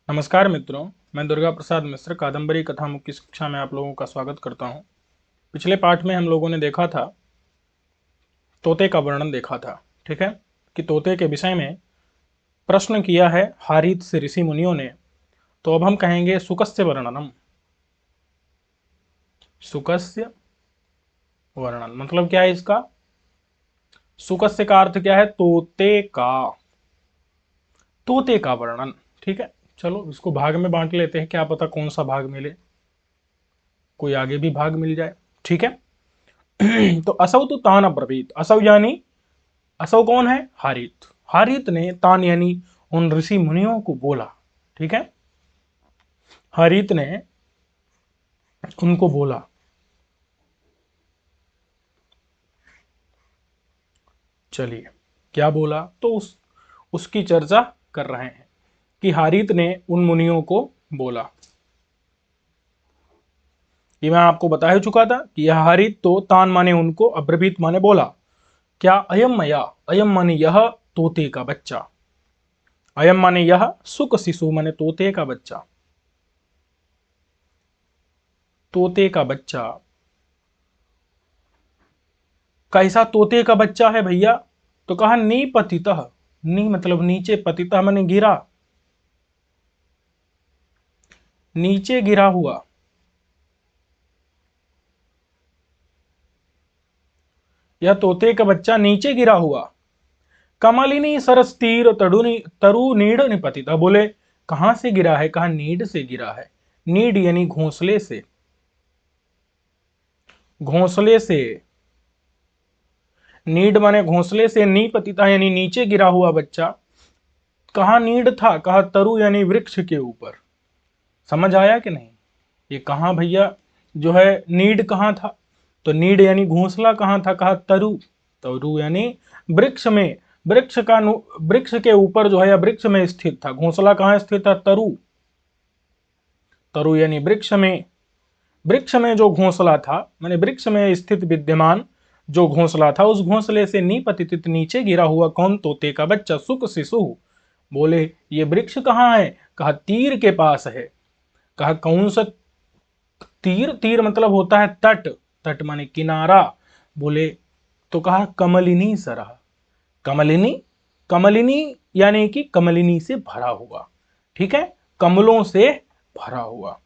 नमस्कार मित्रों, मैं दुर्गा प्रसाद मिश्र कादम्बरी कथामुख की शिक्षा में आप लोगों का स्वागत करता हूं। पिछले पाठ में हम लोगों ने देखा था, तोते का वर्णन देखा था। ठीक है कि तोते के विषय में प्रश्न किया है हारीत से ऋषि मुनियों ने। तो अब हम कहेंगे सुकस्य वर्णनम। सुकस्य वर्णन मतलब क्या है इसका? सुकस्य का अर्थ क्या है? तोते का वर्णन। ठीक है, चलो इसको भाग में बांट लेते हैं, क्या पता कौन सा भाग मिले, कोई आगे भी भाग मिल जाए। ठीक है। तो असौ तो तान अब्रवीत। असौ यानी, असौ कौन है? हारित। हारित ने तान यानी उन ऋषि मुनियों को बोला। ठीक है, हारित ने उनको बोला। चलिए क्या बोला तो उसकी चर्चा कर रहे हैं कि हारित ने उन मुनियों को बोला। ये मैं आपको बता ही चुका था कि यह हारित तो तान माने उनको, अब्रवीत माने बोला। क्या? अयम मया, अयम माने यह, तोते का बच्चा। अयम माने यह, सुक शिशु माने तोते का बच्चा। तोते का बच्चा कैसा तोते का बच्चा है भैया? तो कहा नी पतितः। नी मतलब नीचे, पतितः माने गिरा, नीचे गिरा हुआ। यह तोते का बच्चा नीचे गिरा हुआ। कमलिनी सरस तीर तरु नीड निपतिता। बोले कहां से गिरा है? कहा नीड से गिरा है। नीड यानी घोंसले से, घोंसले से। नीड माने घोंसले से, नी पतिता यानी नीचे गिरा हुआ बच्चा। कहा नीड था? कहा तरु यानी वृक्ष के ऊपर। समझ आया कि नहीं? ये कहां भैया जो है नीड कहां था? तो नीड यानी घोंसला कहां था? कहा तरु। तरु यानी वृक्ष में, वृक्ष के ऊपर जो है या वृक्ष में स्थित था। घोंसला कहां स्थित था? तरु। तरु यानी वृक्ष में, वृक्ष में जो घोंसला था माने वृक्ष में स्थित विद्यमान जो घोंसला था, उस घोंसले से नीपतित नीचे गिरा हुआ कौन? तोते का बच्चा, सुक शिशु। बोले ये वृक्ष कहां है? कहा तीर के पास है। कहा कौन सा तीर? तीर मतलब होता है तट, तट माने किनारा। बोले तो कहा कमलिनी सरह। कमलिनी, कमलिनी यानी कि कमलिनी से भरा हुआ। ठीक है, कमलों से भरा हुआ।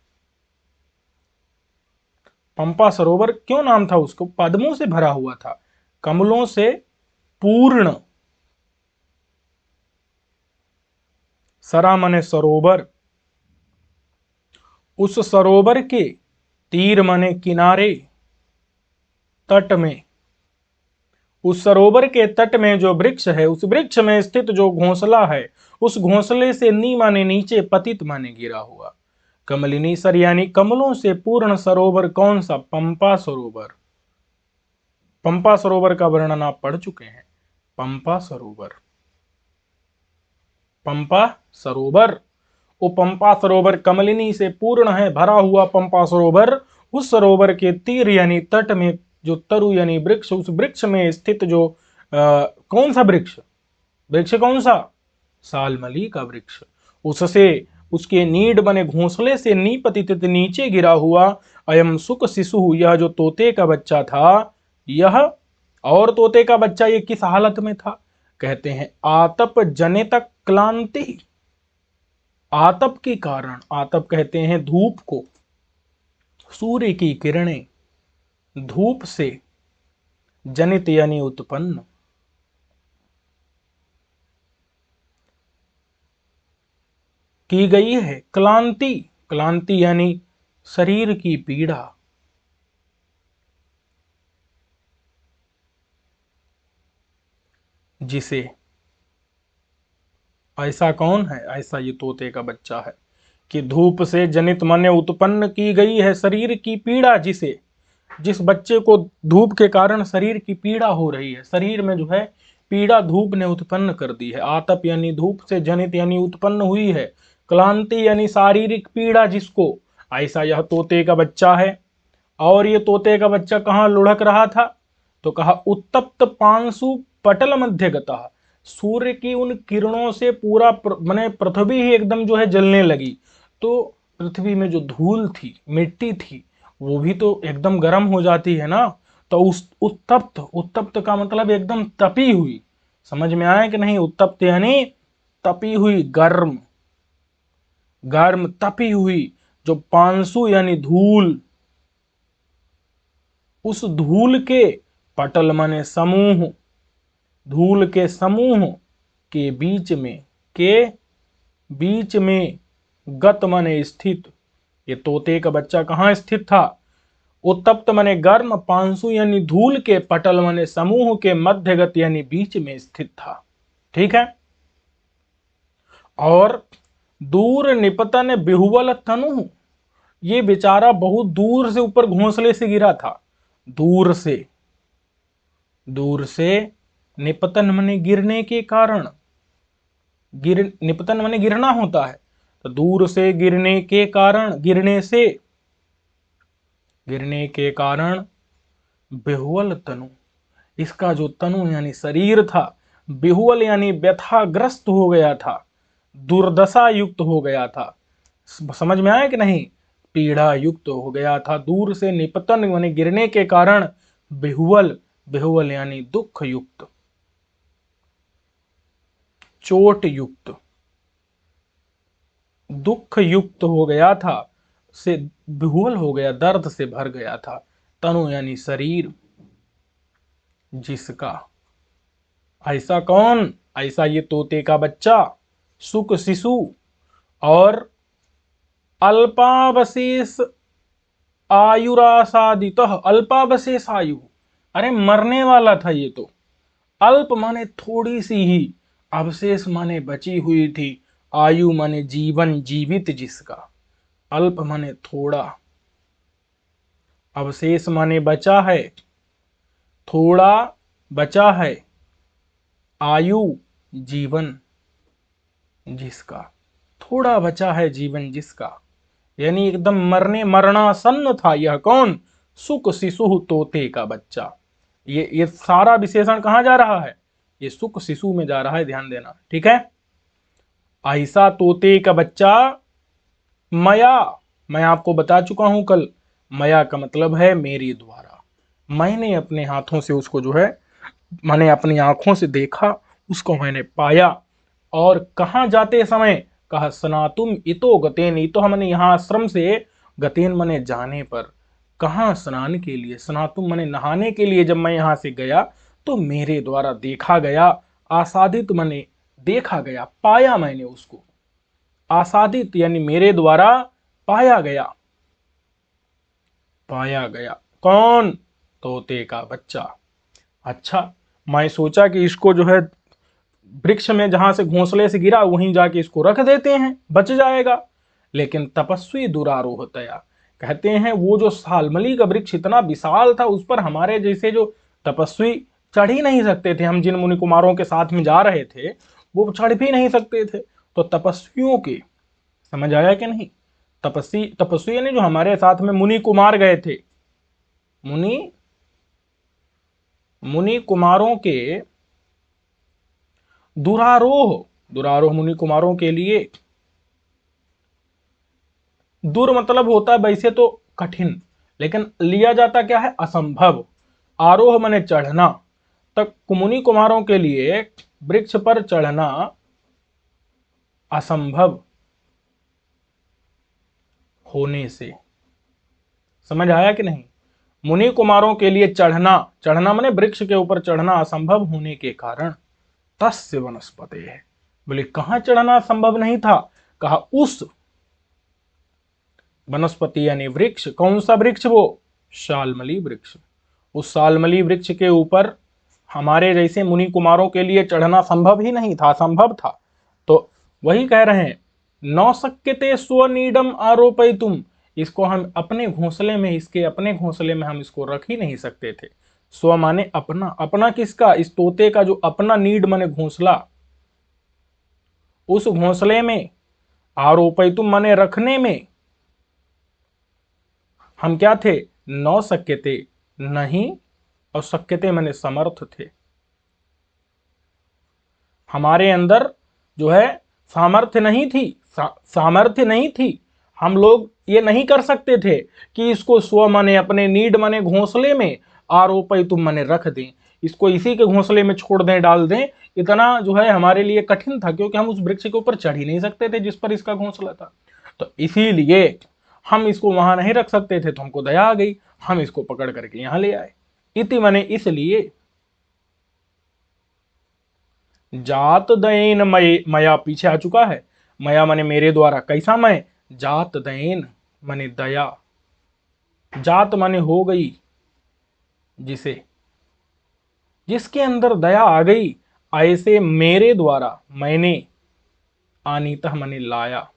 पंपा सरोवर क्यों नाम था उसको? पद्मों से भरा हुआ था, कमलों से पूर्ण। सरा माने सरोवर, उस सरोवर के, तीर माने किनारे, तट में, उस सरोवर के तट में जो वृक्ष है, उस वृक्ष में स्थित जो घोंसला है, उस घोंसले से नी माने नीचे, पतित माने गिरा हुआ। कमलिनी सर यानी कमलों से पूर्ण सरोवर कौन सा? पंपा सरोवर। पंपा सरोवर का वर्णन आप पढ़ चुके हैं। पंपा सरोवर, पंपा सरोवर, वो पंपा सरोवर कमलिनी से पूर्ण है, भरा हुआ पंपा सरोवर। उस सरोवर के तीर यानी तट में जो तरु यानी वृक्ष, उस वृक्ष में स्थित जो कौन सा वृक्ष? वृक्ष कौन सा? सालमली का वृक्ष। उससे, उसके नीड बने घोंसले से नीपतित नीचे गिरा हुआ अयम सुक शिशु, यह जो तोते का बच्चा था यह। और तोते का बच्चा ये किस हालत में था? कहते हैं आतप जनित क्लांति। आतप के कारण, आतप कहते हैं धूप को, सूर्य की किरणें, धूप से, जनित यानी उत्पन्न, की गई है क्लांति। क्लांति यानी शरीर की पीड़ा। जिसे, ऐसा कौन है? ऐसा ये तोते का बच्चा है कि धूप से जनित माने उत्पन्न की गई है शरीर की पीड़ा। जिसे, जिस बच्चे को धूप के कारण शरीर की पीड़ा हो रही है, शरीर में जो है पीड़ा धूप ने उत्पन्न कर दी है। आतप यानी धूप से, जनित यानी उत्पन्न हुई है, क्लांति यानी शारीरिक पीड़ा जिसको, ऐसा यह तोते का बच्चा है। और ये तोते का बच्चा कहाँ लुढ़क रहा था? तो कहा उत्तप्त पांसु पटल मध्यगतः। सूर्य की उन किरणों से पूरा माने पृथ्वी ही एकदम जो है जलने लगी। तो पृथ्वी में जो धूल थी, मिट्टी थी, वो भी तो एकदम गर्म हो जाती है ना। तो उस उत्तप्त, उत्तप्त का मतलब एकदम तपी हुई। समझ में आया कि नहीं? उत्तप्त यानी तपी हुई, गर्म, गर्म तपी हुई। जो पांसु यानी धूल, उस धूल के पटल माने समूह, धूल के समूह के बीच में, के बीच में गत माने स्थित। ये तोते का बच्चा कहाँ स्थित था? उत्तप्त माने गर्म, पांसु यानी धूल के, पटल माने समूह के मध्यगत यानी बीच में स्थित था। ठीक है। और दूर निपतन बिहुबल तनु, ये बेचारा बहुत दूर से ऊपर घोंसले से गिरा था। दूर से, दूर से, निपतन माने गिरने के कारण, निपतन माने गिरना होता है। तो दूर से गिरने के कारण, गिरने से, गिरने के कारण बेहुअल तनु, इसका जो तनु यानी शरीर था, बेहुअल यानी व्यथाग्रस्त हो गया था, दुर्दशा युक्त हो गया था। समझ में आया कि नहीं? पीड़ा युक्त हो गया था। दूर से निपतन यानी गिरने के कारण, बेहुअल, बेहुअल यानी दुख युक्त, चोट युक्त, दुख युक्त हो गया था, से बेहुअल हो गया, दर्द से भर गया था। तनु यानी शरीर, जिसका, ऐसा कौन? ऐसा ये तोते का बच्चा, सुक शिशु, और अल्पावशेष आयुरासादित, अल्पावशेष आयु, अरे मरने वाला था ये तो। अल्प माने थोड़ी सी ही, अवशेष माने बची हुई थी, आयु माने जीवन, जीवित जिसका। अल्प माने थोड़ा, अवशेष माने बचा है, थोड़ा बचा है, आयु जीवन जिसका, थोड़ा बचा है जीवन जिसका, यानी एकदम मरने, मरणासन्न था। यह कौन? सुक शिशु, तोते का बच्चा। ये सारा विशेषण कहां जा रहा है? ये सुक शिशु में जा रहा है, ध्यान देना। ठीक है। ऐसा तोते का बच्चा, मया, मैं आपको बता चुका हूं कल, मया का मतलब है मेरे द्वारा। मैंने अपने हाथों से उसको जो है, मैंने अपनी आंखों से देखा, उसको मैंने पाया। और कहां जाते समय? कहा स्नातुम इतो गतेन, इतो हमने यहाँ आश्रम से, गतेन मने जाने पर। कहा? स्नान के लिए। स्नातुम मने नहाने के लिए जब मैं यहां से गया तो मेरे द्वारा देखा गया। आसादित मने देखा गया, पाया मैंने उसको। आसादित यानी मेरे द्वारा पाया गया, पाया गया। कौन? तोते का बच्चा। अच्छा, मैं सोचा कि इसको जो है वृक्ष में जहां से घोंसले से गिरा वहीं जाके इसको रख देते हैं, बच जाएगा। लेकिन तपस्वी दुरारोहतया, कहते हैं वो जो सालमली का वृक्ष इतना विशाल था, उस पर हमारे जैसे जो तपस्वी चढ़ ही नहीं सकते थे। हम जिन मुनि कुमारों के साथ में जा रहे थे वो चढ़ भी नहीं सकते थे। तो तपस्वियों के, समझ आया कि नहीं? तपस्वी, तपस्वी यानी जो हमारे साथ में मुनि कुमार गए थे, मुनि, मुनि कुमारों के दुरारोह, दुरारोह मुनि कुमारों के लिए, दूर मतलब होता है वैसे तो कठिन, लेकिन लिया जाता क्या है? असंभव। आरोह माने चढ़ना, तक मुनि कुमारों के लिए वृक्ष पर चढ़ना असंभव होने से। समझ आया कि नहीं? मुनि कुमारों के लिए चढ़ना, चढ़ना माने वृक्ष के ऊपर चढ़ना असंभव होने के कारण, तस्य वनस्पते है। बोले कहां चढ़ना संभव नहीं था? कहा उस वनस्पति यानी वृक्ष। कौन सा वृक्ष? वो शालमली वृक्ष। उस शालमली वृक्ष के ऊपर हमारे जैसे मुनि कुमारों के लिए चढ़ना संभव ही नहीं था, असंभव था। तो वही कह रहे हैं, नौ शक्यते स्वनीडम आरोपयितुम, इसको हम अपने घोंसले में, इसके अपने घोंसले में हम इसको रख ही नहीं सकते थे। स्व माने अपना, अपना किसका? इस तोते का जो अपना नीड माने घोंसला, उस घोंसले में, आरोपयितुम माने रखने में, हम क्या थे? नौ शक्यते, नहीं, और शक्यते माने समर्थ थे। हमारे अंदर जो है सामर्थ्य नहीं थी, सामर्थ्य नहीं थी। हम लोग ये नहीं कर सकते थे कि इसको स्व मने अपने नीड मने घोंसले में आरोपय तुम मने रख दें, इसको इसी के घोंसले में छोड़ दें, डाल दें। इतना जो है हमारे लिए कठिन था, क्योंकि हम उस वृक्ष के ऊपर चढ़ ही नहीं सकते थे जिस पर इसका घोंसला था। तो इसीलिए हम इसको वहां नहीं रख सकते थे, तो हमको दया आ गई, हम इसको पकड़ करके यहां ले आए। इति मने इसलिए, जात दयन मया पीछे आ चुका है, मया मने मेरे द्वारा, कैसा मैं, जात दयन मने दया, जात मने हो गई, जिसे, जिसके अंदर दया आ गई, ऐसे मेरे द्वारा, मैंने, आनीतः मने लाया,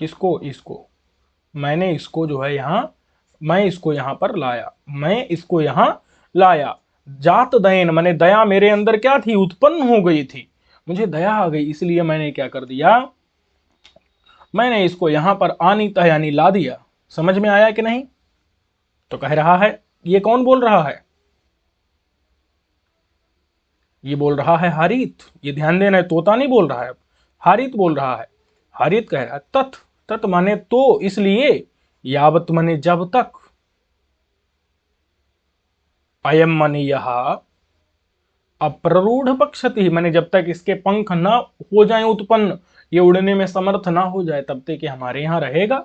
किसको, इसको, मैंने इसको जो है यहां, मैं इसको यहां पर लाया, मैं इसको यहां लाया। जात दयन मने दया मेरे अंदर क्या थी, उत्पन्न हो गई थी, मुझे दया आ गई, इसलिए मैंने क्या कर दिया, मैंने इसको यहां पर आनीतः यानी ला दिया। समझ में आया कि नहीं? तो कह रहा है, ये कौन बोल रहा है, ये बोल रहा है हारित। ये ध्यान देना है, तोता नहीं बोल रहा है, हारित बोल रहा है। हारित कह रहा है तत्, तत् माने तो, इसलिए, यावत माने जब तक, अयम माने यह, अप्ररूढ़ पक्षति माने जब तक इसके पंख न हो जाएं उत्पन्न, ये उड़ने में समर्थ ना हो जाए, तब तक ये हमारे यहाँ रहेगा,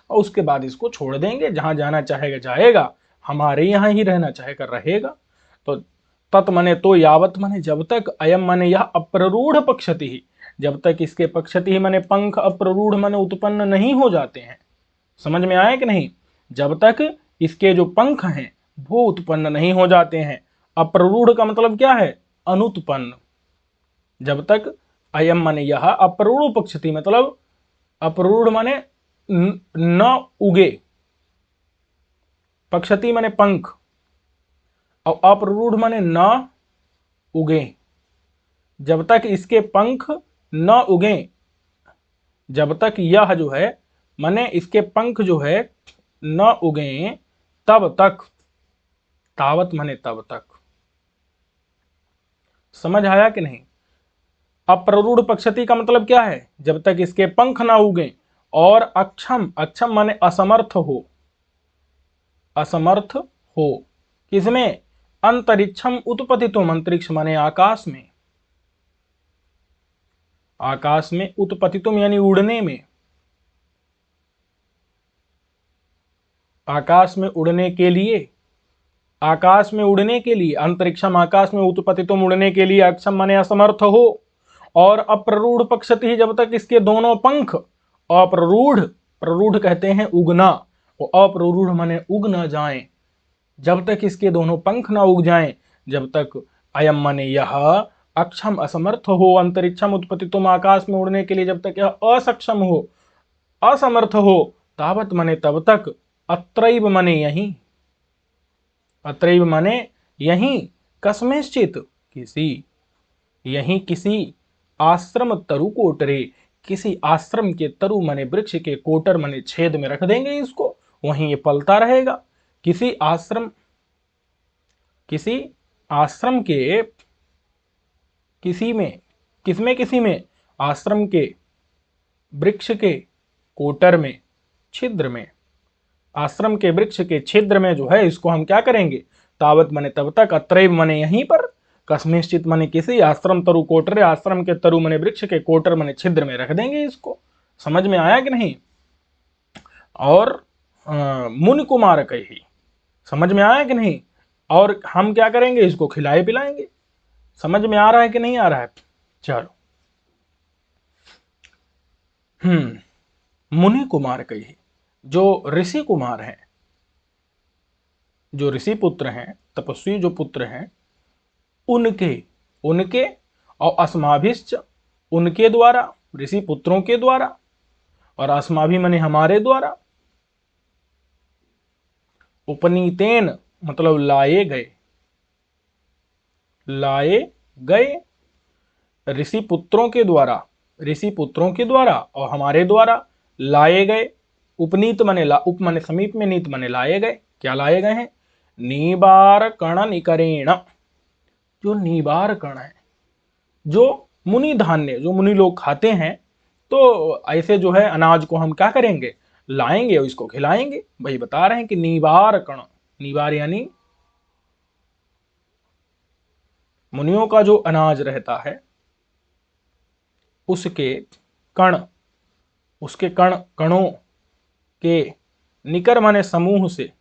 और उसके बाद इसको छोड़ देंगे, जहां जाना चाहेगा जाएगा, हमारे यहाँ ही रहना चाहेगा रहेगा। तो तत् मने तो, यावत मने जब तक, अयम मने यह, अप्ररूढ़ पक्षति ही, जब तक इसके पक्षति ही मने पंख अप्ररूढ़ मने उत्पन्न नहीं हो जाते हैं। समझ में आया कि नहीं? जब तक इसके जो पंख हैं वो उत्पन्न नहीं हो जाते हैं। अप्ररूढ़ का मतलब क्या है, अनुत्पन्न। जब तक, अयम माने यह, अप्ररूढ़ पक्षति मतलब अप्ररूढ़ माने न उगे, पक्षति माने पंख, और अप्ररूढ़ माने न उगे। जब तक इसके पंख न उगे, जब तक यह जो है माने इसके पंख जो है न उगे, तब तक, तावत माने तब तक। समझ आया कि नहीं? अप्ररूढ़ पक्षति का मतलब क्या है, जब तक इसके पंख ना उगे, और अक्षम, अक्षम माने असमर्थ हो, असमर्थ हो, किसमें, अंतरिक्षम उत्पतितुम, अंतरिक्ष माने आकाश में, आकाश में, उत्पतितुम यानी उड़ने में, आकाश में उड़ने के लिए, आकाश में उड़ने के लिए, अंतरिक्षम आकाश में, उत्पतितुम उड़ने के लिए, अक्षम माने असमर्थ हो, और अप्ररूढ़ पक्षति, जब तक इसके दोनों पंख, अप्ररूढ़, प्ररूढ़ कहते हैं उगना, और अप्ररूढ़ माने उग ना जाएं, जब तक इसके दोनों पंख ना उग जाएं, जब तक, अयम माने यह, अक्षम असमर्थ हो, अंतरिक्षम उत्पतितुम आकाश में उड़ने के लिए जब तक यह असक्षम हो, असमर्थ हो, तावत माने तब तक, अत्रैव माने यहीं, अत्रैव माने यहीं, कस्मिंश्चित किसी, यहीं किसी, आश्रम तरु कोटरे, किसी आश्रम के तरु माने वृक्ष के, कोटर माने छेद में रख देंगे इसको, वहीं ये पलता रहेगा। किसी आश्रम, किसी आश्रम के, किसी में, किसमें, किसी में, आश्रम के वृक्ष के कोटर में, छिद्र में, आश्रम के वृक्ष के छिद्र में जो है इसको हम क्या करेंगे, तावत मने तब तक, अत्रैव मने यहीं पर, कस्मिंश्चित मने किसी, आश्रम तरु कोटरे, आश्रम के तरु मने वृक्ष के, कोटर मने छिद्र में रख देंगे इसको। समझ में आया कि नहीं? और मुनि कुमार कही, समझ में आया कि नहीं? और हम क्या करेंगे, इसको खिलाए पिलाएंगे। समझ में आ रहा है कि नहीं आ रहा है? चलो, मुनि कुमार कही, जो ऋषि कुमार हैं, जो ऋषि पुत्र हैं, तपस्वी जो पुत्र हैं, उनके, उनके, और अस्माभिश्च, उनके द्वारा, ऋषि पुत्रों के द्वारा, और अस्माभि माने हमारे द्वारा, उपनीतेन मतलब लाए गए, लाए गए, ऋषि पुत्रों के द्वारा, ऋषि पुत्रों के द्वारा और हमारे द्वारा लाए गए। उपनीत मने ला, उप मने समीप में, नीत मने लाए गए। क्या लाए गए हैं? नीबार कण निकरेण, जो नीबार कण है, जो मुनि धान्य, जो मुनि लोग खाते हैं, तो ऐसे जो है अनाज को हम क्या करेंगे, लाएंगे और इसको खिलाएंगे। भाई बता रहे हैं कि निवार कण, निवार यानी मुनियों का जो अनाज रहता है उसके कण, उसके कणों के निकर माने समूह से,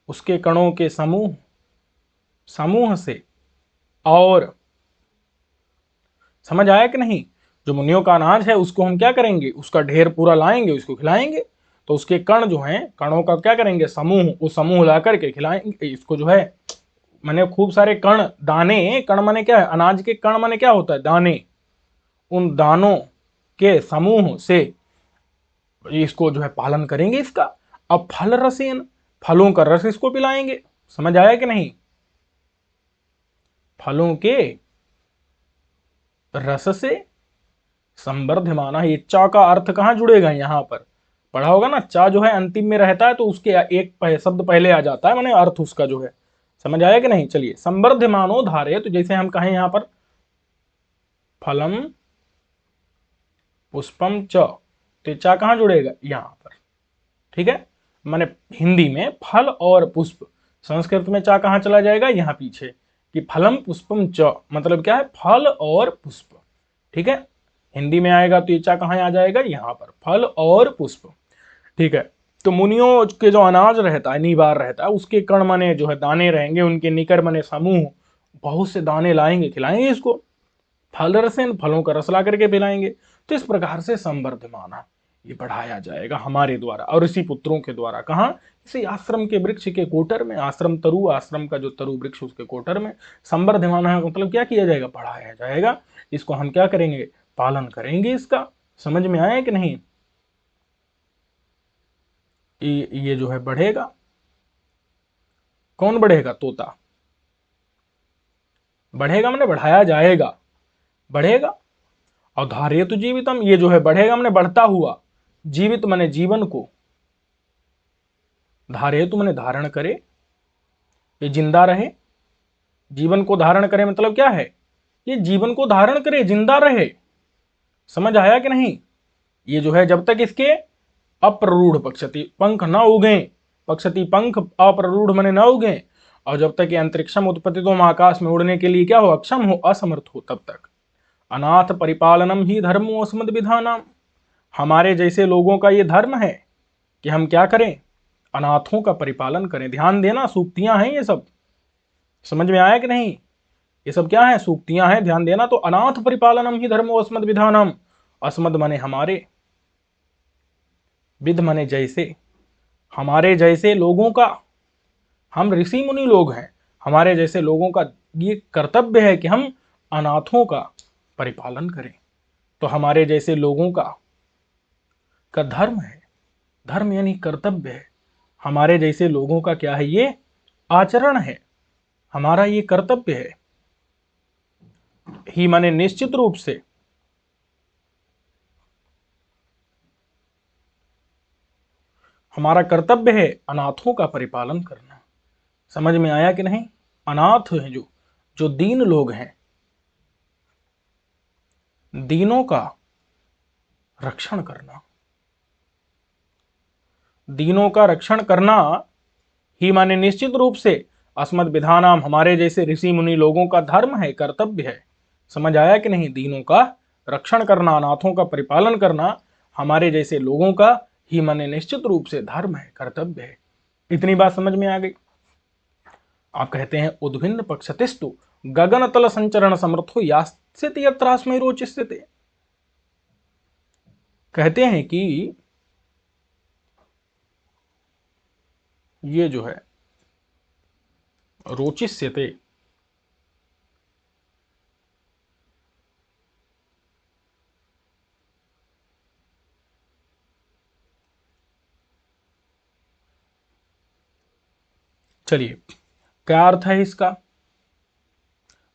उसके कणों के समूह से, और समझ आया कि नहीं, जो मुनियों का अनाज है उसको हम क्या करेंगे, उसका ढेर पूरा लाएंगे, उसको खिलाएंगे। तो उसके कण जो हैं, कणों का क्या करेंगे, समूह, वो समूह ला करके खिलाएंगे इसको जो है। मैंने खूब सारे कण, दाने, कण माने क्या है, अनाज के कण माने क्या होता है, दाने, उन दानों के समूह से इसको जो है पालन करेंगे इसका। अब फल रसेन, फलों का रस इसको पिलाएंगे। समझ आया कि नहीं, फलों के रस से संवर्धमाना। ये चा का अर्थ कहां जुड़ेगा, यहां पर पढ़ा होगा ना, चा जो है अंतिम में रहता है तो उसके एक शब्द पहले आ जाता है, माने अर्थ उसका जो है। समझ आया कि नहीं, चलिए, संवर्धमानो धारे, तो जैसे हम कहें यहां पर फलम पुष्पम च, तो चा कहां जुड़ेगा, यहां पर, ठीक है। माने हिंदी में फल और पुष्प, संस्कृत में चा कहां चला जाएगा, यहां पीछे, कि फलम पुष्पम च, मतलब क्या है, फल और पुष्प, ठीक है। हिंदी में आएगा तो ये चा कहां आ जाएगा, यहां पर, फल और पुष्प, ठीक है। तो मुनियों के जो अनाज रहता है, निवार रहता है, उसके कण मने जो है दाने रहेंगे, उनके निकर मने समूह, बहुत से दाने लाएंगे, खिलाएंगे इसको। फल रसेन, फलों का रस ला करके पिलाएंगे। तो इस प्रकार से संवर्धमाना, ये बढ़ाया जाएगा हमारे द्वारा और ऋषि पुत्रों के द्वारा। कहाँ, इसी आश्रम के वृक्ष के कोटर में, आश्रम तरु, आश्रम का जो तरु वृक्ष उसके कोटर में संवर्धमाना मतलब क्या किया जाएगा, बढ़ाया जाएगा। इसको हम क्या करेंगे, पालन करेंगे इसका। समझ में आया कि नहीं, ये जो है बढ़ेगा। कौन बढ़ेगा, तोता बढ़ेगा, मैंने बढ़ाया जाएगा, बढ़ेगा। और धारयतु जीवितम, ये जो है बढ़ेगा मैंने बढ़ता हुआ, जीवित माने जीवन को, धारयतु माने धारण करे, ये जिंदा रहे, जीवन को धारण करे मतलब क्या है, ये जीवन को धारण करे, जिंदा रहे। समझ आया कि नहीं, ये जो है जब तक इसके अप्ररूढ़ पक्षति, पंख न उगे, पक्षति पंख, अप्ररूढ़ माने न उगे, और जब तक ये अंतरिक्षम उत्पत्ति तो आकाश में उड़ने के लिए क्या हो, अक्षम हो, असमर्थ हो, तब तक अनाथ परिपालनम ही धर्मो अस्मद विधानम, हमारे जैसे लोगों का ये धर्म है कि हम क्या करें, अनाथों का परिपालन करें। ध्यान देना, सूक्तियां हैं ये सब, समझ में आया कि नहीं, ये सब क्या है, सूक्तियां हैं, ध्यान देना। तो अनाथ परिपालनम ही धर्मो अस्मद विधानम, अस्मद माने हमारे, विध माने जैसे, हमारे जैसे लोगों का, हम ऋषि मुनि लोग हैं, हमारे जैसे लोगों का ये कर्तव्य है कि हम अनाथों का परिपालन करें। तो हमारे जैसे लोगों का धर्म है, धर्म यानी कर्तव्य है, हमारे जैसे लोगों का क्या है, ये आचरण है, हमारा ये कर्तव्य है। ही माने निश्चित रूप से, हमारा कर्तव्य है अनाथों का परिपालन करना। समझ में आया कि नहीं, अनाथ है जो जो दीन लोग हैं, दीनों का रक्षण करना, दीनों का रक्षण करना ही माने निश्चित रूप से अस्मद विधानाम, हमारे जैसे ऋषि मुनि लोगों का धर्म है, कर्तव्य है। समझ आया कि नहीं, दीनों का रक्षण करना, अनाथों का परिपालन करना हमारे जैसे लोगों का ही माने निश्चित रूप से धर्म है, कर्तव्य है। इतनी बात समझ में आ गई। आप कहते हैं उद्भिन्न पक्षतिस्तु गगन तल संचरण समर्थो यास्यति यत्रास्मै रोचिष्यते, कहते हैं कि ये जो है रोचिष्यते, चलिए क्या अर्थ है इसका,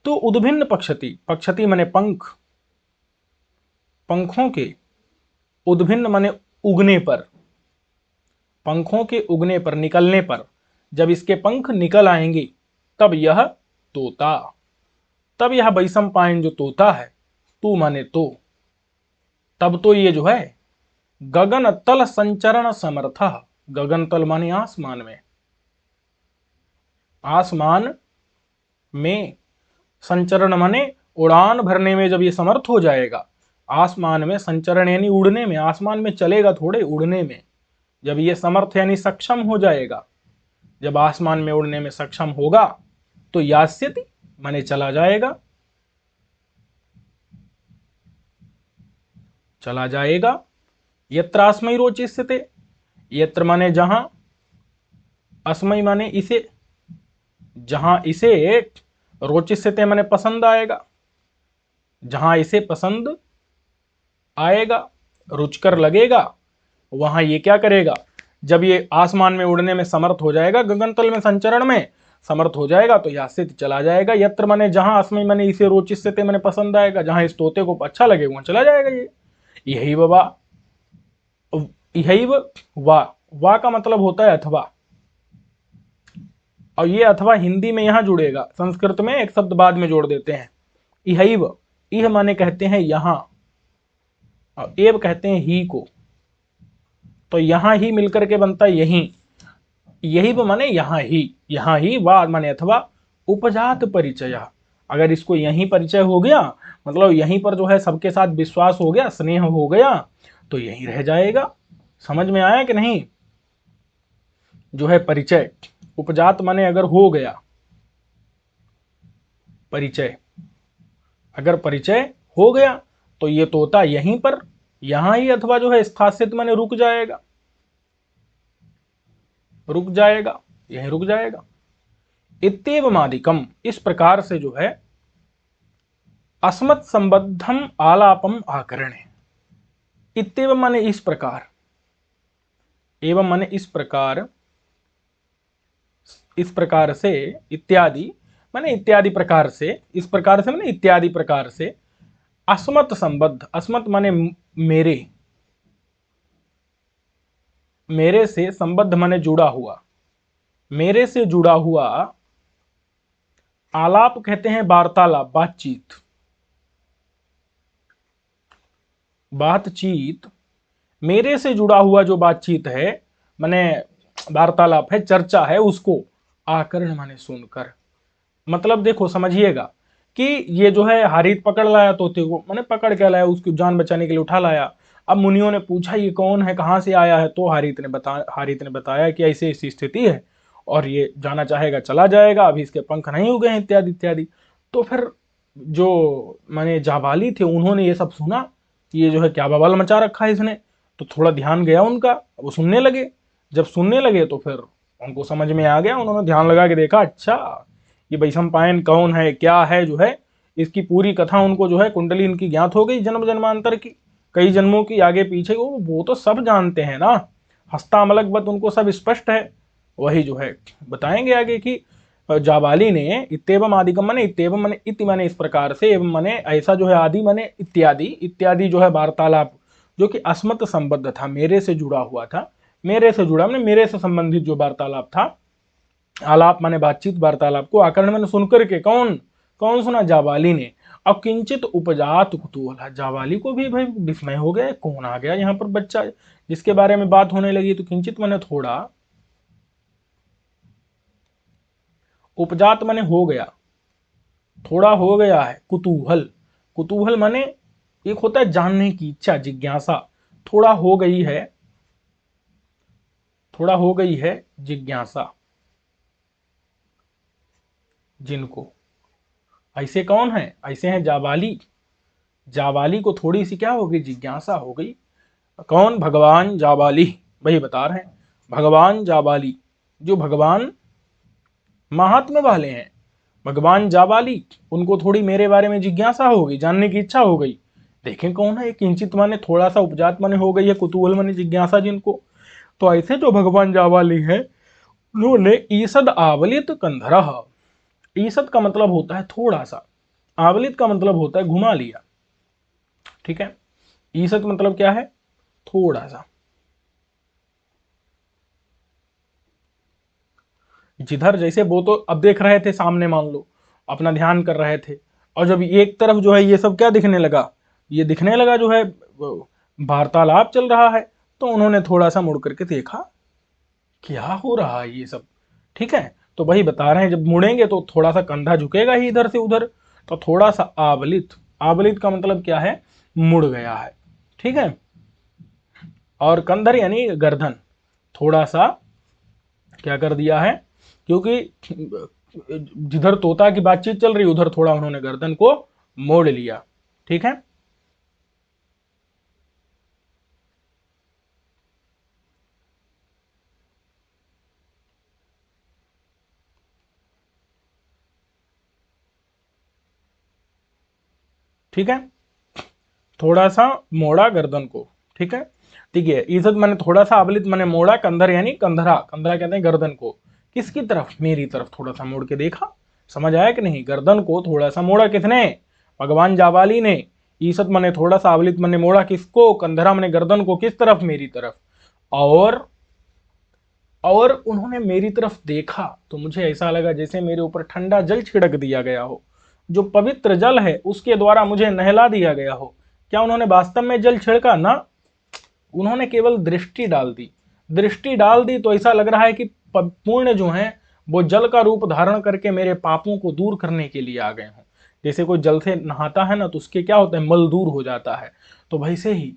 तो उद्भिन्न पक्षति, पक्षति माने पंख, पंखों के, उद्भिन्न माने उगने पर, पंखों के उगने पर, निकलने पर, जब इसके पंख निकल आएंगे तब यह तोता, तब यह बैसम पायन जो तोता है, तू माने तो, तब तो ये जो है गगन तल संचरण समर्थ, गगन तल माने आसमान में, आसमान में संचरण माने उड़ान भरने में जब ये समर्थ हो जाएगा, आसमान में संचरण यानी उड़ने में, आसमान में चलेगा थोड़े, उड़ने में जब ये समर्थ यानी सक्षम हो जाएगा, जब आसमान में उड़ने में सक्षम होगा तो यास्यति माने चला जाएगा, चला जाएगा। यत्र अस्मै रोचिष्यते, यत्र माने जहां, अस्मै माने इसे, जहां इसे रोचिष्यते माने पसंद आएगा, जहां इसे पसंद आएगा, रुचकर लगेगा, वहां ये क्या करेगा, जब ये आसमान में उड़ने में समर्थ हो जाएगा, गगनतल में संचरण में समर्थ हो जाएगा तो यास्यति चला जाएगा। यत्र माने जहां, अस्मै माने इसे, रोचिष्यते माने पसंद आएगा, जहां इस तोते को अच्छा लगे वहां चला जाएगा ये। यही वा, यही वा का मतलब होता है अथवा, और ये अथवा हिंदी में यहां जुड़ेगा, संस्कृत में एक शब्द बाद में जोड़ देते हैं। इहैव, इह माने कहते हैं यहां, और एव कहते हैं ही को, तो यहां ही मिलकर के बनता है यही, यही माने यहां ही, वा माने अथवा, उपजात परिचय, अगर इसको यहीं परिचय हो गया, मतलब यहीं पर जो है सबके साथ विश्वास हो गया, स्नेह हो गया, तो यहीं रह जाएगा। समझ में आया कि नहीं? जो है परिचय, उपजात माने अगर हो गया परिचय, अगर परिचय हो गया तो ये तोता यहीं पर, यहां ही अथवा जो है स्थासित माने रुक जाएगा, रुक जाएगा, यहीं रुक जाएगा। इत्येवमादिकम, इस प्रकार से जो है अस्मत् संबद्धम आलापम आकरणे, इत्येव माने इस प्रकार, एवं माने इस प्रकार, इस प्रकार से, इत्यादि माने इत्यादि प्रकार से, इस प्रकार से माने इत्यादि प्रकार से, अस्मत् संबद्ध, अस्मत् माने मेरे, मेरे से, संबद्ध माने जुड़ा हुआ, मेरे से जुड़ा हुआ, आलाप कहते हैं वार्तालाप, बातचीत, बातचीत, मेरे से जुड़ा हुआ जो बातचीत है माने वार्तालाप है, चर्चा है, उसको आकरण माने सुनकर, मतलब देखो समझिएगा कि ये जो है हारित पकड़ लाया तोते को, मैंने पकड़ के लाया, उसकी जान बचाने के लिए उठा लाया। अब मुनियों ने पूछा ये कौन है, कहां से आया है, तो हारित ने बताया कि ऐसी ऐसी स्थिति है और ये जाना चाहेगा चला जाएगा, अभी इसके पंख नहीं उगे हैं, इत्यादि इत्यादि। तो फिर जो माने जाबाली थे उन्होंने ये सब सुना कि ये जो है क्या बवाल मचा रखा है इसने, तो थोड़ा ध्यान गया उनका, वो सुनने लगे। जब सुनने लगे तो फिर उनको समझ में आ गया, उन्होंने ध्यान लगा के देखा, अच्छा ये वैशंपायन कौन है, क्या है, जो है इसकी पूरी कथा उनको जो है कुंडली इनकी ज्ञात हो गई, जन्म जन्मांतर की, कई जन्मों की, आगे पीछे वो तो सब जानते हैं ना, हस्तामलक बत उनको सब स्पष्ट है। वही जो है बताएंगे आगे कि जाबाली ने इत्येवम आदिकम माने, इत्येवम माने इति माने इस प्रकार से, एवं माने ऐसा जो है, आदि माने इत्यादि, इत्यादि जो है वार्तालाप जो कि अस्मत् संबद्ध था, मेरे से जुड़ा हुआ था, मेरे से जुड़ा माने मेरे से संबंधित जो वार्तालाप था, आलाप माने बातचीत, वार्तालाप को आकरण मैंने सुनकर के, कौन कौन सुना, जाबाली ने। अब किंचित उपजात कुतूहल, जाबाली को भी भाई विस्मय हो गया, कौन आ गया यहाँ पर बच्चा जिसके बारे में बात होने लगी, तो किंचित माने थोड़ा, उपजात माने हो गया, थोड़ा हो गया है, कुतूहल, कुतूहल माने एक होता है जानने की इच्छा, जिज्ञासा, थोड़ा हो गई है, थोड़ा हो गई है जिज्ञासा जिनको, ऐसे कौन है, ऐसे हैं जाबाली, जाबाली को थोड़ी सी क्या हो गई, जिज्ञासा हो गई। कौन, भगवान जाबाली, वही बता रहे हैं, भगवान जाबाली, जो भगवान महात्म्य वाले हैं, भगवान जाबाली, उनको थोड़ी मेरे बारे में जिज्ञासा हो गई, जानने की इच्छा हो गई। देखें कौन है, किंचित माने थोड़ा सा, उपजात माने हो गई है, कुतूहल माने जिज्ञासा जिनको, तो ऐसे जो भगवान जाबाली है उन्होंने ईसद आवलित कंधरा, ईसद का मतलब होता है थोड़ा सा, आवलित का मतलब होता है घुमा लिया, ठीक है, ईसद मतलब क्या है, थोड़ा सा, जिधर जैसे वो तो अब देख रहे थे सामने, मान लो अपना ध्यान कर रहे थे, और जब एक तरफ जो है ये सब क्या दिखने लगा, ये दिखने लगा जो है वार्तालाप चल रहा है, तो उन्होंने थोड़ा सा मुड़ करके देखा क्या हो रहा है ये सब। ठीक है, तो वही बता रहे हैं, जब मुड़ेंगे तो थोड़ा सा कंधा झुकेगा ही इधर से उधर, तो थोड़ा सा आबलित, आबलित का मतलब क्या है, मुड़ गया है। ठीक है, और कंधर यानी गर्दन, थोड़ा सा क्या कर दिया है, क्योंकि जिधर तोता की बातचीत चल रही उधर थोड़ा उन्होंने गर्दन को मोड़ लिया। ठीक है, ठीक है, थोड़ा सा मोड़ा गर्दन को। ठीक है, ठीक है, इज्जत मैंने थोड़ा सा, अबलित मैंने मोड़ा, कंधर यानी कंधरा, कंधरा कहते हैं गर्दन को, किसकी तरफ, मेरी तरफ थोड़ा सा मोड़ के देखा। समझ आया कि नहीं, गर्दन को थोड़ा सा मोड़ा किसने, भगवान जाबाली ने। ईसत मैंने थोड़ा सा, अबलित मैंने मोड़ा किसको, कंधरा मैंने गर्दन को, किस तरफ, मेरी तरफ। और उन्होंने मेरी तरफ देखा तो मुझे ऐसा लगा जैसे मेरे ऊपर ठंडा जल छिड़क दिया गया हो, जो पवित्र जल है उसके द्वारा मुझे नहला दिया गया हो। क्या उन्होंने वास्तव में जल छिड़का ना, उन्होंने केवल दृष्टि डाल दी। दृष्टि डाल दी तो ऐसा लग रहा है कि पुण्य जो है वो जल का रूप धारण करके मेरे पापों को दूर करने के लिए आ गए हों। जैसे कोई जल से नहाता है ना तो उसके क्या होता है, मल दूर हो जाता है, तो वैसे ही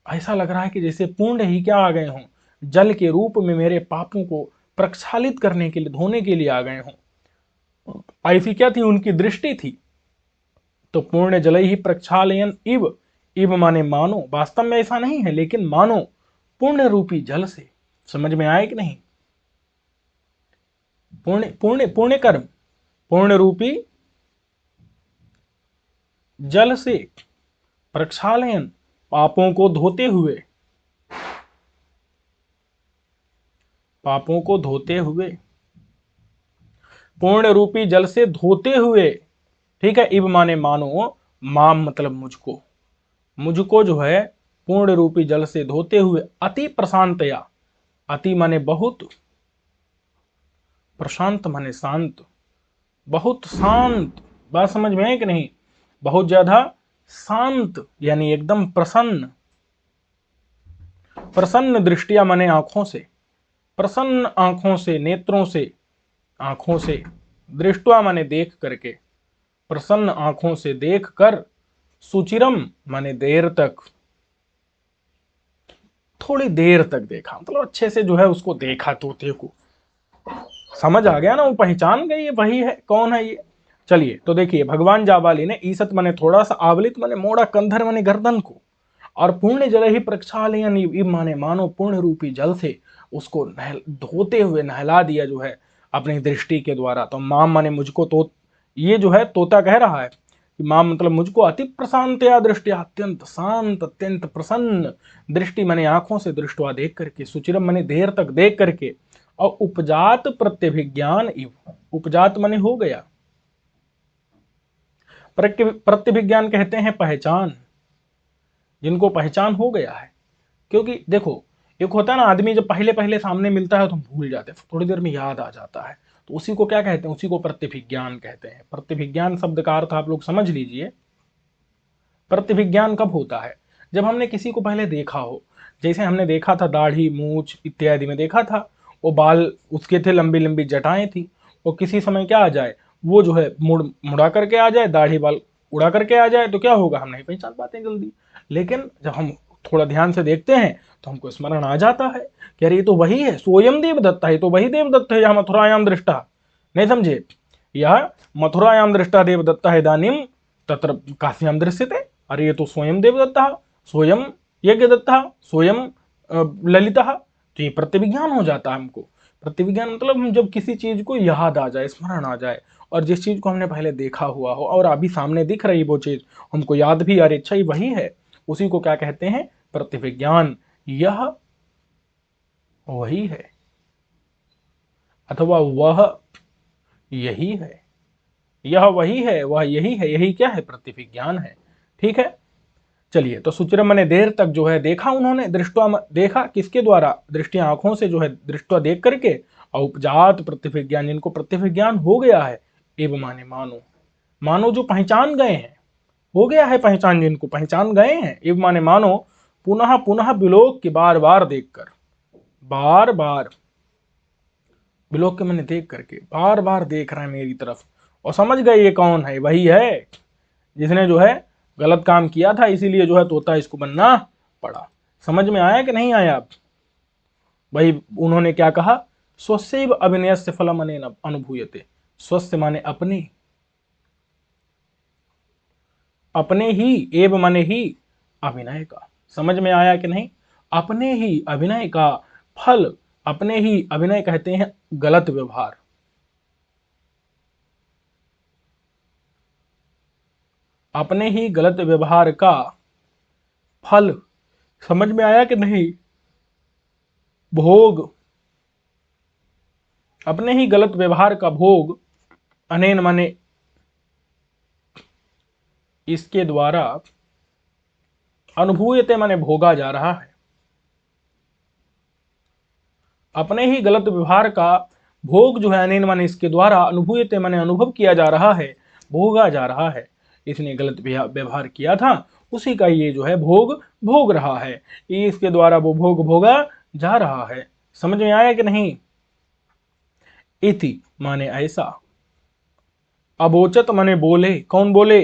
ऐसा लग रहा है कि जैसे पुण्य ही क्या आ गए हों, जल के रूप में मेरे पापों को प्रक्षालित करने के लिए, धोने के लिए आ गए हों। ऐसी क्या थी उनकी दृष्टि थी। तो पूर्ण जल ही प्रक्षालयन इव, इव माने मानो, वास्तव में ऐसा नहीं है लेकिन मानो पुण्य रूपी जल से। समझ में आए कि नहीं, पुण्य पुण्य पुण्य कर्म, पुण्य रूपी जल से प्रक्षालयन, पापों को धोते हुए, पापों को धोते हुए, पूर्ण रूपी जल से धोते हुए। ठीक है, इब माने मानो, माम मतलब मुझको, मुझको जो है पूर्ण रूपी जल से धोते हुए, अति प्रशांतया, अति माने बहुत, प्रशांत माने शांत, बहुत शांत, बात समझ में है कि नहीं, बहुत ज्यादा शांत यानी एकदम प्रसन्न, प्रसन्न दृष्टिया माने आंखों से, प्रसन्न आंखों से, नेत्रों से, आंखों से, दृष्टवा माने देख करके, प्रसन्न आंखों से देख कर, सुचिरम माने देर तक, थोड़ी देर तक देखा, मतलब अच्छे से जो है उसको देखा, तोते को समझ आ गया ना, वो पहचान गई ये वही है, कौन है ये। चलिए तो देखिए, भगवान जाबाली ने ईसत मने थोड़ा सा, आवलित मने मोड़ा, कंधर मने गर्दन को, और पुण्य जल ही प्रक्षालयन माने मानो पुण्य रूपी जल से उसको धोते हुए नहला दिया जो है अपनी दृष्टि के द्वारा। तो माम माने मुझको, तो ये जो है तोता कह रहा है कि माम मतलब मुझको, अति प्रशांतया दृष्टि, अत्यंत शांत, अत्यंत प्रसन्न दृष्टि मने आंखों से दृष्टवा देख करके, सुचिरम मने देर तक देख करके, और उपजात प्रत्यभिज्ञान इव, उपजात मने हो गया, प्रत्यभिज्ञान कहते हैं पहचान, जिनको पहचान हो गया है। क्योंकि देखो, एक होता है ना आदमी जब पहले पहले सामने मिलता है तो भूल जाते हैं, थोड़ी देर में याद आ जाता है, तो उसी को क्या कहते हैं, उसी को प्रत्यभिज्ञान कहते हैं। प्रत्यभिज्ञान शब्द का अर्थ आप लोग समझ लीजिए। प्रत्यभिज्ञान कब होता है, जब हमने किसी को पहले देखा हो, जैसे हमने देखा था दाढ़ी मूछ इत्यादि में देखा था, वो बाल उसके थे, लंबी लंबी जटाएं थी, और किसी समय क्या आ जाए, वो जो है मुड़ा करके आ जाए, दाढ़ी बाल उड़ा करके आ जाए, तो क्या होगा, हम नहीं पहचान पाते जल्दी। लेकिन जब हम थोड़ा ध्यान से देखते हैं तो हमको स्मरण आ जाता है कि अरे ये तो वही है, स्वयं देवदत्त है, तो वही देवदत्त है, यह मथुरायाम दृष्टा, नहीं समझे, यह मथुरायाम दृष्टा देवदत्त है, दानिम तत्र काश्याम दृश्यते, अरे ये तो स्वयं देवदत्ता, स्वयं यज्ञदत्ता, स्वयं ललिता। तो ये प्रत्यभिज्ञान हो जाता है हमको। प्रत्यभिज्ञान मतलब हम जब किसी चीज को याद आ जाए, स्मरण आ जाए, और जिस चीज को हमने पहले देखा हुआ हो और अभी सामने दिख रही वो चीज हमको याद भी, अरे अच्छा ही वही है, उसी को क्या कहते हैं, प्रत्यभिज्ञान। यह वही है, अथवा वह यही है, यह वही है, वह यही है, यही क्या है, प्रत्यभिज्ञान है। ठीक है, चलिए तो सुचिरम ने देर तक जो है देखा, उन्होंने दृष्टवा देखा, किसके द्वारा, दृष्टि आंखों से जो है दृष्टवा देख करके, और उपजात प्रत्यभिज्ञान, जिनको प्रत्यभिज्ञान हो गया है, एवं माने मानो, मानो जो पहचान गए हैं, हो गया है पहचान, जिनको पहचान गए हैं। इव माने मानो, पुनः पुनः विलोक के बार बार देखकर, बार बार विलोक के मैंने देख करके बार बार देख रहा है मेरी तरफ, और समझ गए ये कौन है, वही है जिसने जो है गलत काम किया था, इसीलिए जो है तोता इसको बनना पड़ा। समझ में आया कि नहीं आया? भाई उन्होंने क्या कहा, स्वस्यैव अभिनयस्य फलम अनेन अनुभूयते। स्वस्य माने अपने, अपने ही, एव माने ही अभिनय का। समझ में आया कि नहीं? अपने ही अभिनय का फल, अपने ही अभिनय कहते हैं गलत व्यवहार। अपने ही गलत व्यवहार का फल, समझ में आया कि नहीं? भोग, अपने ही गलत व्यवहार का भोग, अनेन माने इसके द्वारा, अनुभूयते माने भोगा जा रहा है। अपने ही गलत व्यवहार का भोग जो है अनेन माने इसके द्वारा, अनुभूयते माने अनुभव किया जा रहा है, भोगा जा रहा है। इसने गलत व्यवहार किया था, उसी का ये जो है भोग भोग रहा है, इसके द्वारा वो भोग भोगा जा रहा है। समझ में आया कि नहीं? इति माने ऐसा, अबोचत माने बोले, कौन बोले?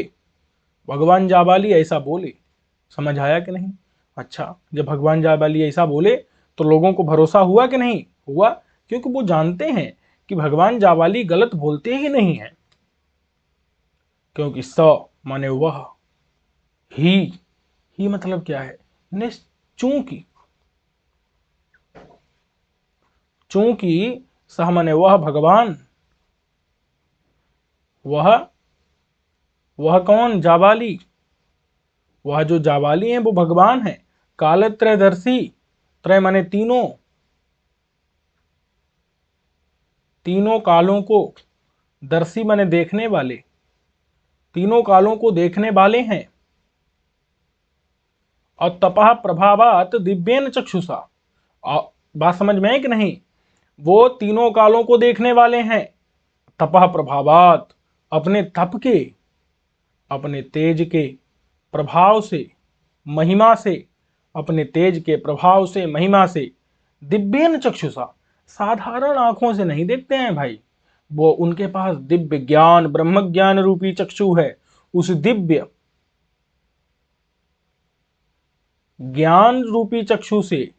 भगवान जाबाली ऐसा बोले। समझ आया कि नहीं? अच्छा, जब भगवान जाबाली ऐसा बोले तो लोगों को भरोसा हुआ कि नहीं हुआ? क्योंकि वो जानते हैं कि भगवान जाबाली गलत बोलते ही नहीं है। क्योंकि स माने वह, ही मतलब क्या है? चूंकि, चूंकि सह माने वह भगवान, वह कौन? जाबाली। वह जो जाबाली है वो भगवान है, कालत्रयदर्शी, त्रय माने तीनों, तीनों कालों को, दर्शी माने देखने वाले, तीनों कालों को देखने वाले हैं। और तपह प्रभावात दिव्येन चक्षुषा, बात समझ में है कि नहीं? वो तीनों कालों को देखने वाले हैं, तपह प्रभावात, अपने तप के, अपने तेज के प्रभाव से, महिमा से, अपने तेज के प्रभाव से, महिमा से, दिव्येन चक्षुषा, साधारण आंखों से नहीं देखते हैं भाई, वो उनके पास दिव्य ज्ञान, ब्रह्म ज्ञान रूपी चक्षु है। उस दिव्य ज्ञान रूपी चक्षु से,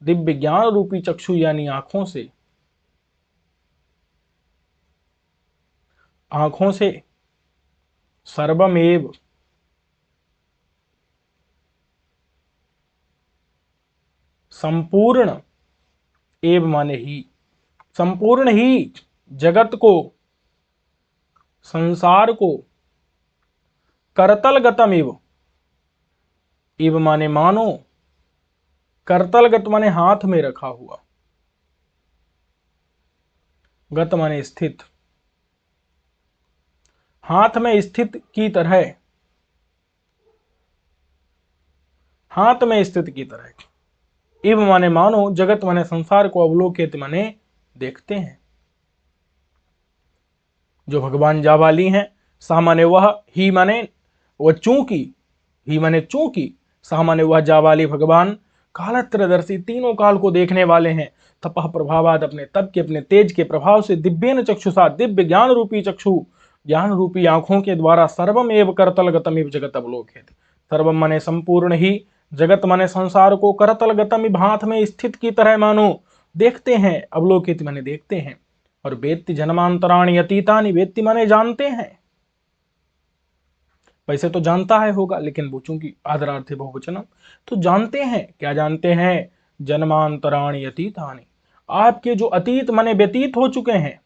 दिव्य ज्ञान रूपी चक्षु यानी आंखों से, आंखों से सर्वमेव, संपूर्ण, एव माने ही, संपूर्ण ही जगत को, संसार को, करतलगतम इव माने मानो, करतलगत माने हाथ में रखा हुआ, गत माने स्थित, हाथ में स्थित की तरह, हाथ में स्थित की तरह। इव माने मानो, जगत माने संसार को, अवलोकित माने देखते हैं। जो भगवान जाबाली हैं, सा माने वह, ही माने वह, चूंकि, ही माने चूंकि, सा माने वह जाबाली भगवान, कालत्रदर्शी, तीनों काल को देखने वाले हैं। तपह प्रभावाद, अपने तप के, अपने तेज के प्रभाव से, दिव्येन चक्षुषा, दिव्य ज्ञान रूपी चक्षु, ज्ञान रूपी आंखों के द्वारा, सर्वम एव करतलगतम इव जगत अवलोकित, सर्वम माने संपूर्ण ही, जगत माने संसार को, करतलगतम इव हाथ में स्थित की तरह मानो देखते हैं, अवलोकित माने देखते हैं। और वेत्ति जन्मांतराणि अतीतानि, वेत्ति माने जानते हैं, वैसे तो जानता है होगा, लेकिन वो चूंकि आदरार्थ बहुवचनम, तो जानते हैं, क्या जानते हैं? जन्मांतराणि अतीतानि, आपके जो अतीत माने व्यतीत हो चुके हैं,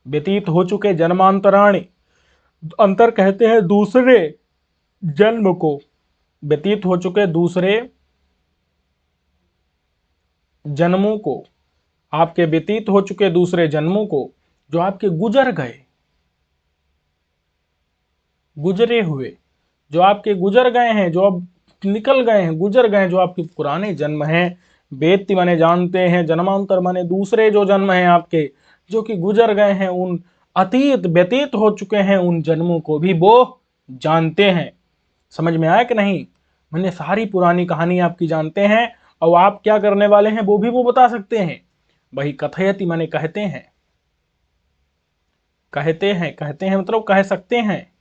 व्यतीत हो चुके, जन्मांतराणि, अंतर कहते हैं दूसरे जन्म को, व्यतीत हो चुके दूसरे जन्मों को, आपके व्यतीत हो चुके दूसरे जन्मों को, जो आपके गुजर गए, गुजरे हुए, जो आपके गुजर गए हैं, जो अब निकल गए हैं, गुजर गए, जो आपके पुराने जन्म हैं, वेत्ति माने जानते हैं, जन्मांतर माने दूसरे जो जन्म हैं आपके, जो कि गुजर गए हैं, उन अतीत व्यतीत हो चुके हैं उन जन्मों को भी वो जानते हैं। समझ में आया कि नहीं? मैंने सारी पुरानी कहानी आपकी जानते हैं, और आप क्या करने वाले हैं वो भी वो बता सकते हैं। वही कथयति माने कहते हैं, कहते हैं मतलब कह सकते हैं।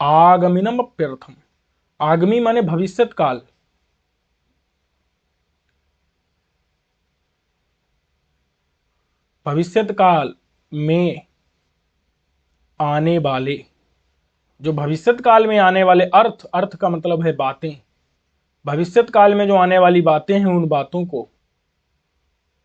आगमिनम अप्यर्थम, आगमी माने भविष्यत काल, भविष्यत काल में आने वाले, जो भविष्यत काल में आने वाले, अर्थ, अर्थ का मतलब है बातें, भविष्यत काल में जो आने वाली बातें हैं उन बातों को,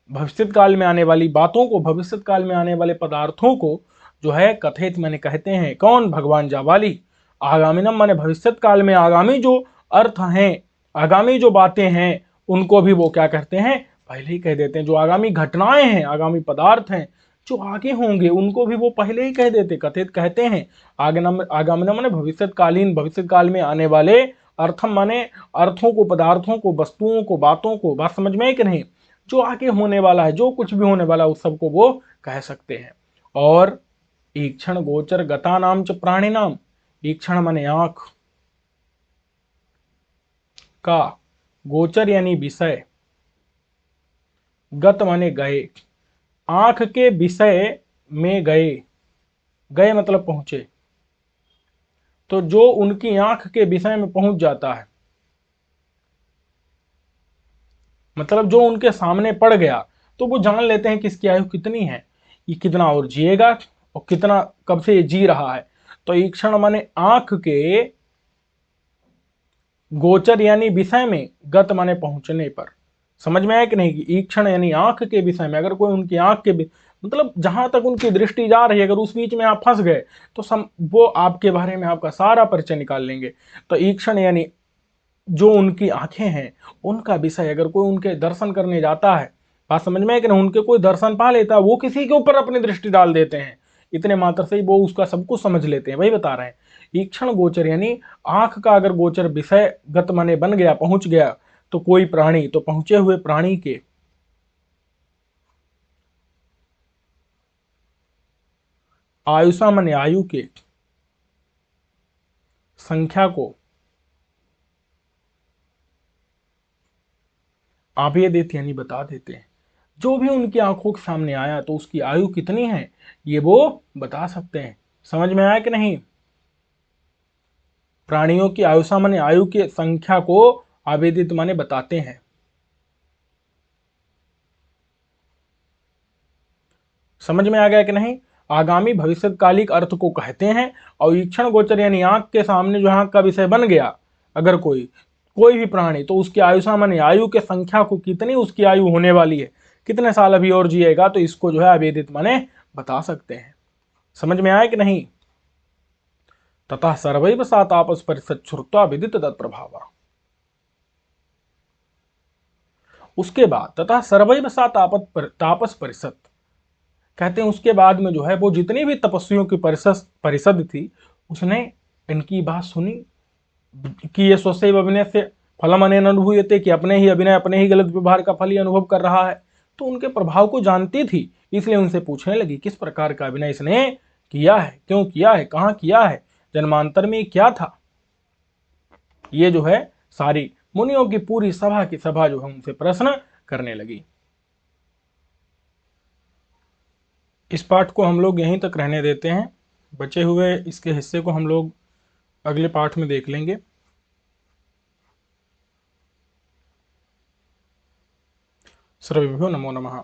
भविष्यत काल में आने वाली बातों को, भविष्यत काल में आने वाले पदार्थों को जो है कथित माने कहते हैं। कौन? भगवान जाबाली। आगामिनम माने भविष्यत काल में आगामी जो अर्थ हैं, आगामी जो बातें हैं, उनको भी वो क्या कहते हैं? पहले ही कह देते हैं। जो आगामी घटनाएं हैं, आगामी पदार्थ हैं जो आगे होंगे, उनको भी वो पहले ही कह देते, कथित कहते हैं। आगामिनम माने भविष्यतकालीन, भविष्यत काल में आने वाले, अर्थम माने अर्थों को, पदार्थों को, वस्तुओं को, बातों को। बात समझ में है कि नहीं? जो आगे होने वाला है, जो कुछ भी होने वाला है, उस सबको वो कह सकते हैं। और ईक्षण गोचर गता नाम च प्राणी नाम, ईक्षण माने आंख का, गोचर यानी विषय, गत माने गए, आंख के विषय में गए, गए मतलब पहुंचे, तो जो उनकी आंख के विषय में पहुंच जाता है, मतलब जो उनके सामने पड़ गया, तो वो जान लेते हैं कि इसकी आयु कितनी है, ये कितना और जिएगा, और कितना कब से ये जी रहा है। तो ईक्षण माने आंख के, गोचर यानी विषय में, गत माने पहुंचने पर। समझ में आया कि नहीं? कि ईक्षण यानी आंख के विषय में, अगर कोई उनकी आंख के मतलब जहां तक उनकी दृष्टि जा रही है, अगर उस बीच में आप फंस गए तो वो आपके बारे में आपका सारा परिचय निकाल लेंगे। तो ईक्षण यानी जो उनकी आंखें हैं, उनका विषय, अगर कोई उनके दर्शन करने जाता है, बात समझ में है कि नहीं? उनके कोई दर्शन पा लेता है, वो किसी के ऊपर अपनी दृष्टि डाल देते हैं, इतने मात्र से ही वो उसका सब कुछ समझ लेते हैं। वही बता रहे हैं। ईक्षण गोचर यानी आंख का अगर गोचर विषय गत माने बन गया, पहुंच गया, तो कोई प्राणी, तो पहुंचे हुए प्राणी के, आयुषा माने आयु के, संख्या को आभेद देते यानी बता देते हैं। जो भी उनकी आंखों के सामने आया तो उसकी आयु कितनी है ये वो बता सकते हैं। समझ में आया कि नहीं? प्राणियों की आयुषा माने आयु की संख्या को आवेदित माने बताते हैं। समझ में आ गया कि नहीं? आगामी भविष्यकालिक अर्थ को कहते हैं। और ईक्षण गोचर यानी आंख के सामने जो आंख का विषय बन गया, अगर कोई भी प्राणी, तो उसकी आयुषा माने आयु के संख्या को, कितनी उसकी आयु होने वाली है, कितने साल अभी और जिएगा, तो इसको जो है आवेदित माने बता सकते हैं। समझ में आया कि नहीं? तथा सर्वैव सा तापस परिषद श्रुत्वा विदित तत्प्रभाव। उसके बाद तथा सर्वैव सा तापस परिषद, कहते हैं उसके बाद में जो है वो जितनी भी तपस्वियों की परिषद थी, उसने इनकी बात सुनी कि ये स्वशैव अभिनय से फलम अनेन अनुभूयते, कि अपने ही अभिनय, अपने ही गलत व्यवहार का फल ही अनुभव कर रहा है। तो उनके प्रभाव को जानती थी, इसलिए उनसे पूछने लगी किस प्रकार का अभिनय इसने किया है, क्यों किया है, कहाँ किया है, जन्मांतर में क्या था। ये जो है सारी मुनियों की पूरी सभा की सभा जो है उनसे प्रश्न करने लगी। इस पाठ को हम लोग यहीं तक रहने देते हैं। बचे हुए इसके हिस्से को हम लोग अगले पाठ में देख लेंगे। सर्वेभ्यो नमो नमः।